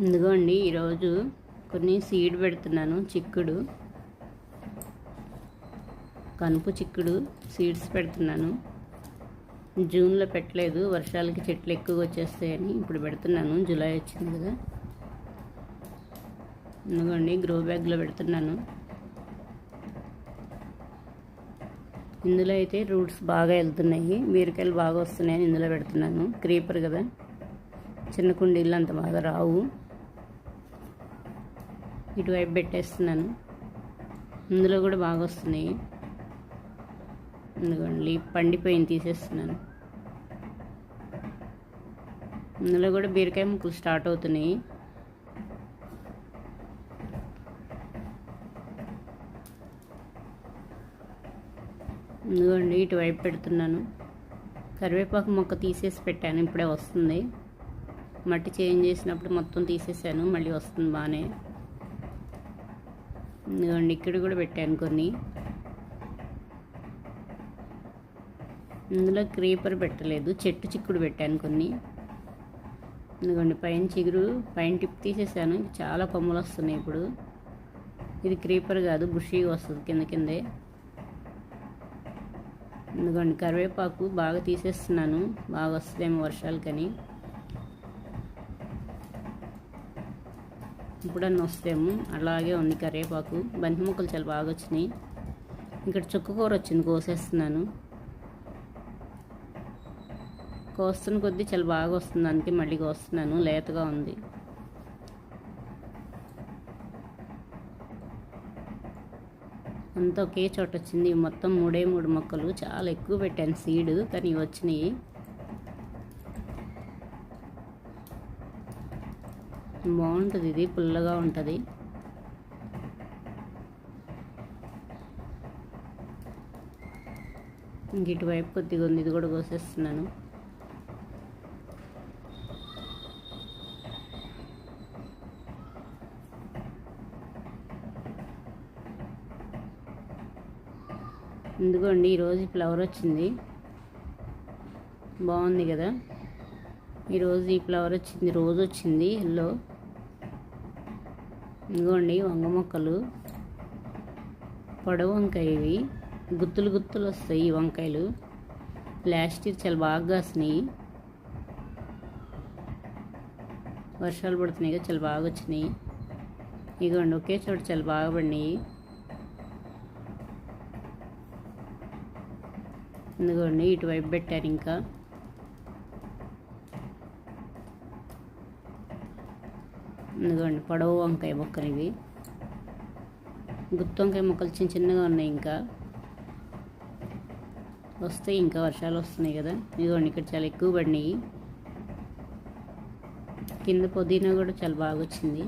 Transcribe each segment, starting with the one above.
ఇదిగోండి ఈరోజు కొన్ని సీడ్ పెడుతున్నాను. చిక్కుడు, కనుపు చిక్కుడు సీడ్స్ పెడుతున్నాను. జూన్లో పెట్టలేదు, వర్షాలకి చెట్లు ఎక్కువగా వచ్చేస్తాయని ఇప్పుడు పెడుతున్నాను. జూలై వచ్చింది కదా. ఇదిగోండి గ్రో బ్యాగ్లో పెడుతున్నాను. ఇందులో అయితే రూట్స్ బాగా వెళ్తున్నాయి, బీరకాయలు బాగా వస్తున్నాయని ఇందులో పెడుతున్నాను. క్రీపర్ కదా, చిన్న కుండీళ్ళు అంత బాగా రావు. ఇటువైపు పెట్టేస్తున్నాను. ఇందులో కూడా బాగా వస్తున్నాయి. ఎందుకండి పండిపోయింది తీసేస్తున్నాను. ఇందులో కూడా బీరకాయ ముక్కలు స్టార్ట్ అవుతున్నాయి. ఎందుకండి ఇటువైపు పెడుతున్నాను. కరివేపాకు మొక్క తీసేసి పెట్టాను, ఇప్పుడే వస్తుంది. మట్టి చేంజ్ చేసినప్పుడు మొత్తం తీసేసాను, మళ్ళీ వస్తుంది బాగానే. ఎందుకండి ఇక్కడ కూడా పెట్టాను కొన్ని. ఇందులో క్రీపర్ పెట్టలేదు, చెట్టు చిక్కుడు పెట్టాను కొన్ని. ఎందుకండి పైన చిగురు, పైన టిప్ తీసేసాను, చాలా కొమ్మలు వస్తున్నాయి ఇప్పుడు. ఇది క్రీపర్ కాదు, బుషీగా వస్తుంది కింద కిందే. ఎందుకండి కరివేపాకు బాగా తీసేస్తున్నాను, బాగా వస్తుందేమో వర్షాలకని. ఇప్పుడన్నా వస్తేమో. అలాగే ఉంది కరివేపాకు. బంతి ముక్కలు చాలా బాగా వచ్చినాయి. ఇక్కడ చుక్కకూర వచ్చింది, కోసేస్తున్నాను. కోస్తున్న కొద్దీ చాలా బాగా వస్తుంది, అందుకే మళ్ళీ కోస్తున్నాను. లేతగా ఉంది. అంతా ఒకే చోట వచ్చింది. మొత్తం 3 మొక్కలు, చాలా ఎక్కువ పెట్టాను సీడ్, కానీ వచ్చినాయి. బాగుంటుంది, ఇది పుల్లగా ఉంటుంది. ఇంక ఇటువైపు కొద్దిగా ఉంది, ఇది కూడా కోసేస్తున్నాను. ఎందుకండి ఈరోజు ఫ్లవర్ వచ్చింది, బాగుంది కదా. ఈరోజు ఈ ఫ్లవర్ వచ్చింది, రోజు వచ్చింది ఎల్లో. ఇదిగోండి వంగ మొక్కలు, పొడవు వంకాయ ఇవి. గుత్తులు గుత్తులు వస్తాయి ఈ వంకాయలు. లాస్ట్ ఇయర్ చాలా బాగా కాసినాయి. వర్షాలు పడుతున్నాయి కదా, చాలా బాగా వచ్చినాయి. ఇదిగోండి ఒకే చోట చాలా బాగా పడినాయి. ఎందుకండి ఇటువైపు పెట్టారు. ఇంకా ఎందుకండి పొడవు వంకాయ మొక్కలు ఇవి. గుత్తి వంకాయ మొక్కలు చిన్న చిన్నగా ఉన్నాయి, ఇంకా వస్తాయి. ఇంకా వర్షాలు వస్తున్నాయి కదా. ఇదిగోండి ఇక్కడ చాలా ఎక్కువ పడినాయి. కింద పుదీనా కూడా చాలా బాగా వచ్చింది.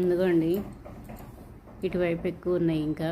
ఎందుకండి ఇటువైపు ఎక్కువ ఉన్నాయి ఇంకా.